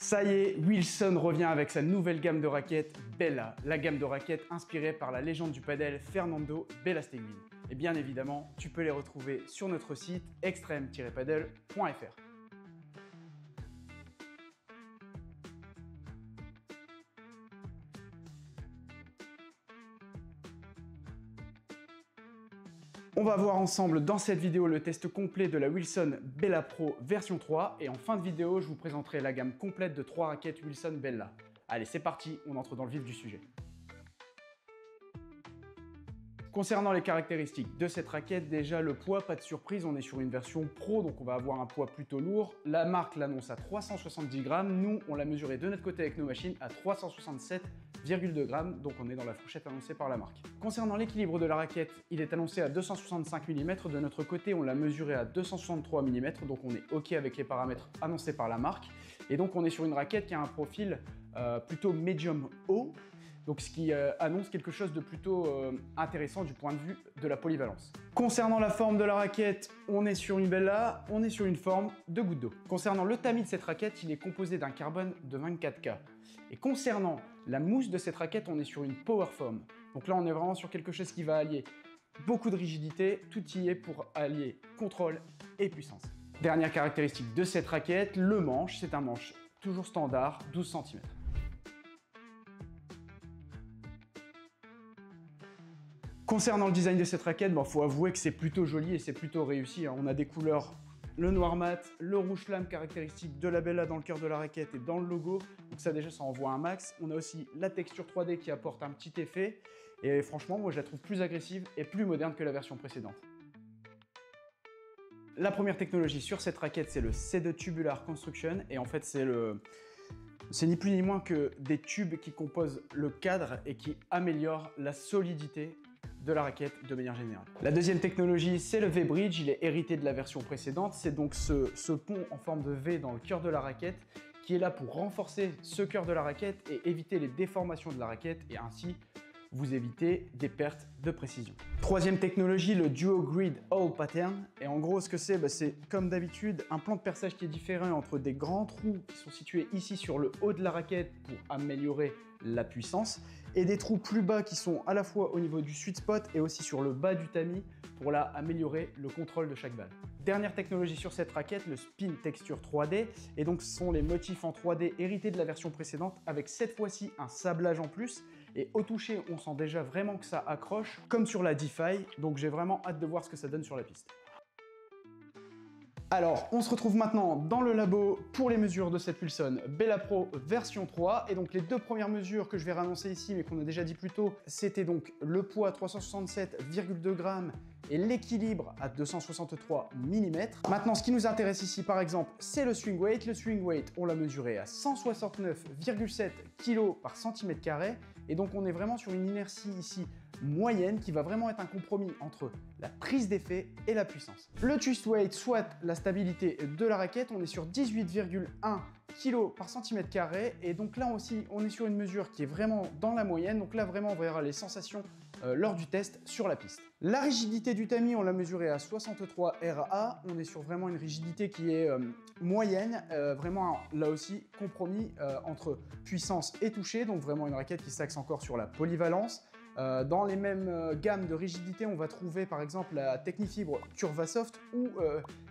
Ça y est, Wilson revient avec sa nouvelle gamme de raquettes Bella, la gamme de raquettes inspirée par la légende du padel Fernando Belasteguin. Et bien évidemment, tu peux les retrouver sur notre site extreme-padel.fr. On va voir ensemble dans cette vidéo le test complet de la Wilson Bella Pro version 3 et en fin de vidéo, je vous présenterai la gamme complète de 3 raquettes Wilson Bella. Allez, c'est parti, on entre dans le vif du sujet. Concernant les caractéristiques de cette raquette, déjà le poids, pas de surprise, on est sur une version Pro, donc on va avoir un poids plutôt lourd. La marque l'annonce à 370 grammes, nous on l'a mesuré de notre côté avec nos machines à 367,2 grammes, donc on est dans la fourchette annoncée par la marque. Concernant l'équilibre de la raquette, il est annoncé à 265 mm, de notre côté on l'a mesuré à 263 mm, donc on est OK avec les paramètres annoncés par la marque. Et donc on est sur une raquette qui a un profil plutôt médium haut, donc ce qui annonce quelque chose de plutôt intéressant du point de vue de la polyvalence. Concernant la forme de la raquette, on est sur une Bella, on est sur une forme de goutte d'eau. Concernant le tamis de cette raquette, il est composé d'un carbone de 24K. Et concernant la mousse de cette raquette, on est sur une Power Foam. Donc là, on est vraiment sur quelque chose qui va allier beaucoup de rigidité, tout y est pour allier contrôle et puissance. Dernière caractéristique de cette raquette, le manche, c'est un manche toujours standard, 12 cm. Concernant le design de cette raquette, faut avouer que c'est plutôt joli et c'est plutôt réussi. On a des couleurs, le noir mat, le rouge flamme caractéristique de la Bella dans le cœur de la raquette et dans le logo. Donc ça déjà, ça envoie un max. On a aussi la texture 3D qui apporte un petit effet. Et franchement, moi je la trouve plus agressive et plus moderne que la version précédente. La première technologie sur cette raquette, c'est le C2 Tubular Construction. Et en fait, c'est ni plus ni moins que des tubes qui composent le cadre et qui améliorent la solidité de la raquette de manière générale. La deuxième technologie, c'est le V-Bridge. Il est hérité de la version précédente. C'est donc ce pont en forme de V dans le cœur de la raquette qui est là pour renforcer ce cœur de la raquette et éviter les déformations de la raquette et ainsi vous évitez des pertes de précision. Troisième technologie, le Duo Grid Hole Pattern. Et en gros, ce que c'est comme d'habitude un plan de perçage qui est différent entre des grands trous qui sont situés ici sur le haut de la raquette pour améliorer la puissance et des trous plus bas qui sont à la fois au niveau du sweet spot et aussi sur le bas du tamis pour là améliorer le contrôle de chaque balle. Dernière technologie sur cette raquette, le Spin Texture 3D. Et donc ce sont les motifs en 3D hérités de la version précédente avec cette fois-ci un sablage en plus. Et au toucher, on sent déjà vraiment que ça accroche comme sur la DeFi. Donc j'ai vraiment hâte de voir ce que ça donne sur la piste. Alors, on se retrouve maintenant dans le labo pour les mesures de cette Wilson Bella Pro version 3. Et donc, les deux premières mesures que je vais réannoncer ici, mais qu'on a déjà dit plus tôt, c'était donc le poids 367,2 grammes et l'équilibre à 263 mm. Maintenant, ce qui nous intéresse ici, par exemple, c'est le swing weight. Le swing weight, on l'a mesuré à 169,7 kg par cm carré. Et donc, on est vraiment sur une inertie ici moyenne qui va vraiment être un compromis entre la prise d'effet et la puissance. Le twist weight, soit la stabilité de la raquette, on est sur 18,1 kg par cm carré et donc là aussi on est sur une mesure qui est vraiment dans la moyenne, donc là vraiment on verra les sensations lors du test sur la piste. La rigidité du tamis, on l'a mesuré à 63 RA, on est sur vraiment une rigidité qui est moyenne, vraiment là aussi compromis entre puissance et toucher, donc vraiment une raquette qui s'axe encore sur la polyvalence. Dans les mêmes gammes de rigidité, on va trouver par exemple la Technifibre Curvasoft ou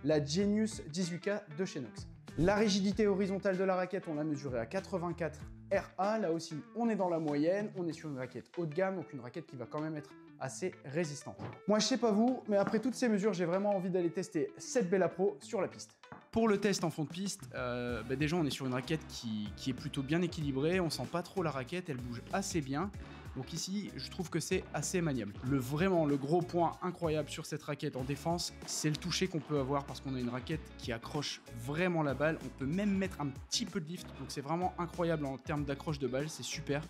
la Genius 18K de chez Nox. La rigidité horizontale de la raquette, on l'a mesurée à 84 RA. Là aussi, on est dans la moyenne. On est sur une raquette haut de gamme, donc une raquette qui va quand même être assez résistante. Moi, je sais pas vous, mais après toutes ces mesures, j'ai vraiment envie d'aller tester cette Bella Pro sur la piste. Pour le test en fond de piste, déjà on est sur une raquette qui est plutôt bien équilibrée, on sent pas trop la raquette, elle bouge assez bien. Donc ici, je trouve que c'est assez maniable. Vraiment, le gros point incroyable sur cette raquette en défense, c'est le toucher qu'on peut avoir parce qu'on a une raquette qui accroche vraiment la balle. On peut même mettre un petit peu de lift, donc c'est vraiment incroyable en termes d'accroche de balle, c'est super.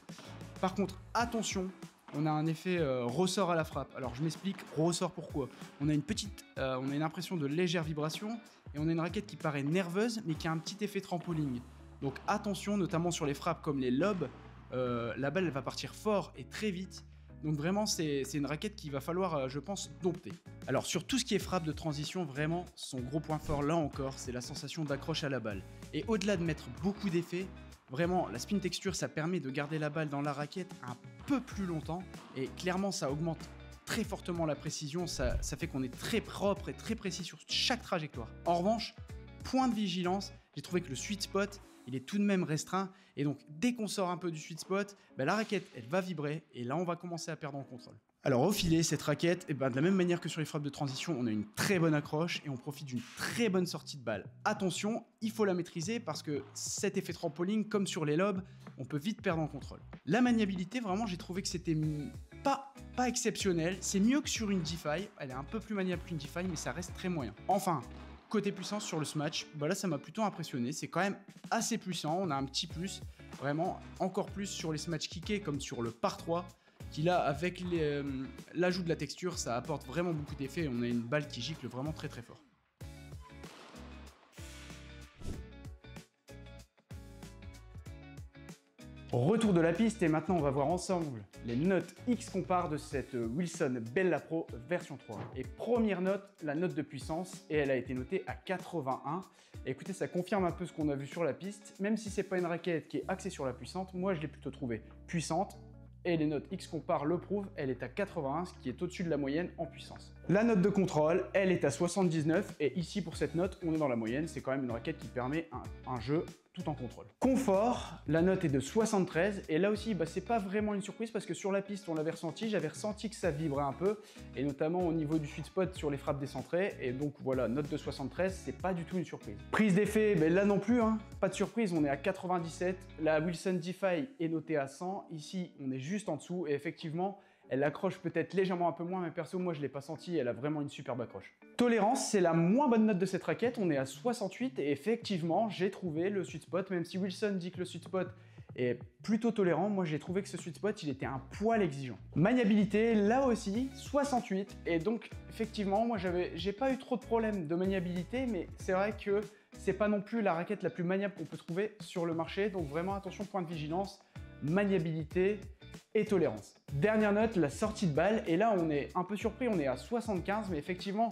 Par contre, attention, on a un effet ressort à la frappe. Alors je m'explique, ressort pourquoi. On a une impression de légère vibration et on a une raquette qui paraît nerveuse mais qui a un petit effet trampoline. Donc attention, notamment sur les frappes comme les lobes, la balle elle va partir fort et très vite. Donc vraiment, c'est une raquette qu'il va falloir, je pense, dompter. Alors sur tout ce qui est frappe de transition, vraiment, son gros point fort, là encore, c'est la sensation d'accroche à la balle. Et au-delà de mettre beaucoup d'effets, vraiment, la spin texture, ça permet de garder la balle dans la raquette un peu plus longtemps. Et clairement, ça augmente très fortement la précision. Ça fait qu'on est très propre et très précis sur chaque trajectoire. En revanche, point de vigilance, j'ai trouvé que le sweet spot, il est tout de même restreint. Et donc, dès qu'on sort un peu du sweet spot, la raquette, elle va vibrer. Et là, on va commencer à perdre en contrôle. Alors au filet, cette raquette, de la même manière que sur les frappes de transition, on a une très bonne accroche et on profite d'une très bonne sortie de balle. Attention, il faut la maîtriser parce que cet effet trampoline, comme sur les lobes, on peut vite perdre en contrôle. La maniabilité, vraiment, j'ai trouvé que c'était pas exceptionnel. C'est mieux que sur une DeFi. Elle est un peu plus maniable qu'une DeFi, mais ça reste très moyen. Enfin, côté puissance sur le smash, là ça m'a plutôt impressionné. C'est quand même assez puissant, on a un petit plus, vraiment encore plus sur les smash kickés comme sur le par 3. Qui là, avec l'ajout de la texture, ça apporte vraiment beaucoup d'effets et on a une balle qui gicle vraiment très très fort. Retour de la piste et maintenant on va voir ensemble les notes X compare de cette Wilson Bella Pro version 3. Et première note, la note de puissance, et elle a été notée à 81. Et écoutez, ça confirme un peu ce qu'on a vu sur la piste, même si c'est pas une raquette qui est axée sur la puissante, moi je l'ai plutôt trouvée puissante. Et les notes X compare le prouvent, elle est à 81, ce qui est au-dessus de la moyenne en puissance. La note de contrôle, elle est à 79, et ici pour cette note, on est dans la moyenne, c'est quand même une raquette qui permet un jeu tout en contrôle. Confort, la note est de 73, et là aussi, c'est pas vraiment une surprise parce que sur la piste, on l'avait ressenti, j'avais ressenti que ça vibrait un peu, et notamment au niveau du sweet spot sur les frappes décentrées, et donc voilà, note de 73, c'est pas du tout une surprise. Prise d'effet, là non plus, pas de surprise, on est à 97, la Wilson DeFi est notée à 100, ici on est juste en dessous, et effectivement, elle accroche peut-être légèrement un peu moins, mais perso, moi je l'ai pas senti, elle a vraiment une superbe accroche. Tolérance, c'est la moins bonne note de cette raquette, on est à 68, et effectivement, j'ai trouvé le sweet spot, même si Wilson dit que le sweet spot est plutôt tolérant, moi j'ai trouvé que ce sweet spot, il était un poil exigeant. Maniabilité, là aussi, 68, et donc effectivement, moi j'ai pas eu trop de problèmes de maniabilité, mais c'est vrai que c'est pas non plus la raquette la plus maniable qu'on peut trouver sur le marché, donc vraiment attention, point de vigilance, maniabilité et tolérance. Dernière note, la sortie de balle, et là on est un peu surpris, on est à 75, mais effectivement,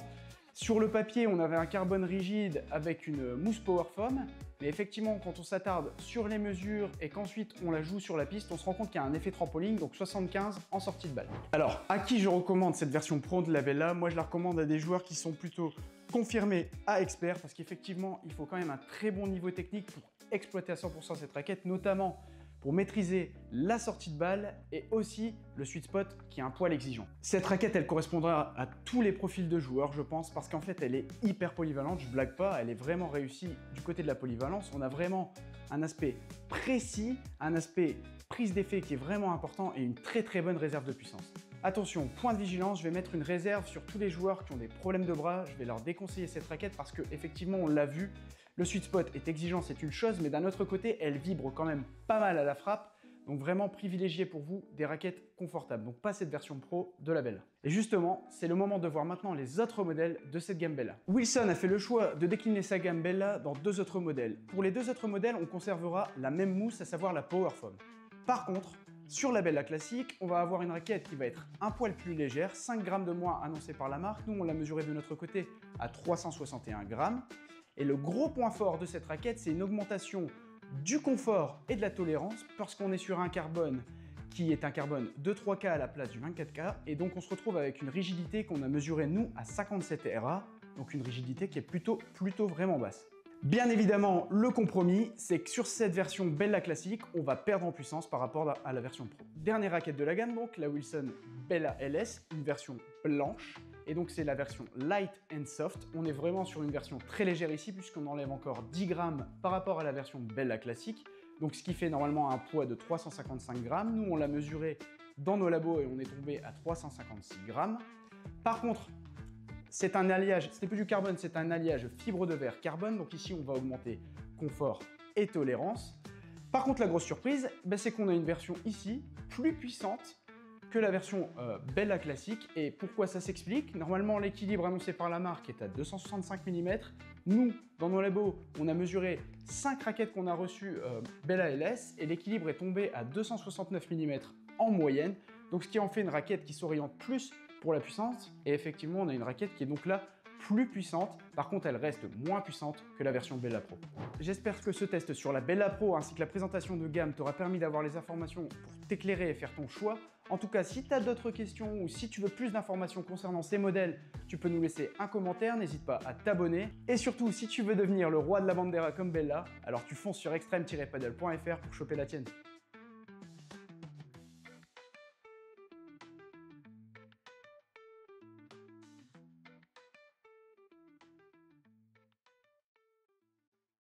sur le papier, on avait un carbone rigide avec une mousse power foam, mais effectivement, quand on s'attarde sur les mesures et qu'ensuite on la joue sur la piste, on se rend compte qu'il y a un effet trampoline, donc 75 en sortie de balle. Alors, à qui je recommande cette version pro de la Bella? Moi, je la recommande à des joueurs qui sont plutôt confirmés à experts, parce qu'effectivement, il faut quand même un très bon niveau technique pour exploiter à 100% cette raquette, notamment pour maîtriser la sortie de balle et aussi le sweet spot qui est un poil exigeant. Cette raquette, elle correspondra à tous les profils de joueurs, je pense, parce qu'en fait, elle est hyper polyvalente, je blague pas, elle est vraiment réussie du côté de la polyvalence. On a vraiment un aspect précis, un aspect prise d'effet qui est vraiment important et une très très bonne réserve de puissance. Attention, point de vigilance, je vais mettre une réserve sur tous les joueurs qui ont des problèmes de bras, je vais leur déconseiller cette raquette parce qu'effectivement, on l'a vu, le sweet spot est exigeant, c'est une chose, mais d'un autre côté, elle vibre quand même pas mal à la frappe, donc vraiment privilégiez pour vous des raquettes confortables, donc pas cette version pro de la Bella. Et justement, c'est le moment de voir maintenant les autres modèles de cette gamme Bella. Wilson a fait le choix de décliner sa gamme Bella dans deux autres modèles. Pour les deux autres modèles, on conservera la même mousse, à savoir la Power Foam. Par contre, sur la Bella classique, on va avoir une raquette qui va être un poil plus légère, 5 grammes de moins annoncé par la marque. Nous, on l'a mesuré de notre côté à 361 grammes. Et le gros point fort de cette raquette, c'est une augmentation du confort et de la tolérance parce qu'on est sur un carbone qui est un carbone de 3K à la place du 24K. Et donc, on se retrouve avec une rigidité qu'on a mesurée, nous, à 57 RA. Donc, une rigidité qui est plutôt vraiment basse. Bien évidemment, le compromis, c'est que sur cette version Bella classique, on va perdre en puissance par rapport à la version Pro. Dernière raquette de la gamme, donc, la Wilson Bella LS, une version blanche. Et donc, c'est la version Light and Soft. On est vraiment sur une version très légère ici, puisqu'on enlève encore 10 grammes par rapport à la version Bella classique. Donc, ce qui fait normalement un poids de 355 grammes. Nous, on l'a mesuré dans nos labos et on est tombé à 356 grammes. Par contre, c'est un alliage, ce n'est plus du carbone, c'est un alliage fibre de verre carbone. Donc ici, on va augmenter confort et tolérance. Par contre, la grosse surprise, c'est qu'on a une version ici plus puissante que la version Bella classique. Et pourquoi ça s'explique? Normalement, l'équilibre annoncé par la marque est à 265 mm. Nous, dans nos labos, on a mesuré 5 raquettes qu'on a reçues Bella LS et l'équilibre est tombé à 269 mm en moyenne. Donc ce qui en fait une raquette qui s'oriente plus pour la puissance, et effectivement on a une raquette qui est donc là plus puissante, par contre elle reste moins puissante que la version Bella Pro. J'espère que ce test sur la Bella Pro ainsi que la présentation de gamme t'aura permis d'avoir les informations pour t'éclairer et faire ton choix. En tout cas, si tu as d'autres questions ou si tu veux plus d'informations concernant ces modèles, tu peux nous laisser un commentaire, n'hésite pas à t'abonner. Et surtout, si tu veux devenir le roi de la Bandera comme Bella, alors tu fonces sur extreme-paddle.fr pour choper la tienne.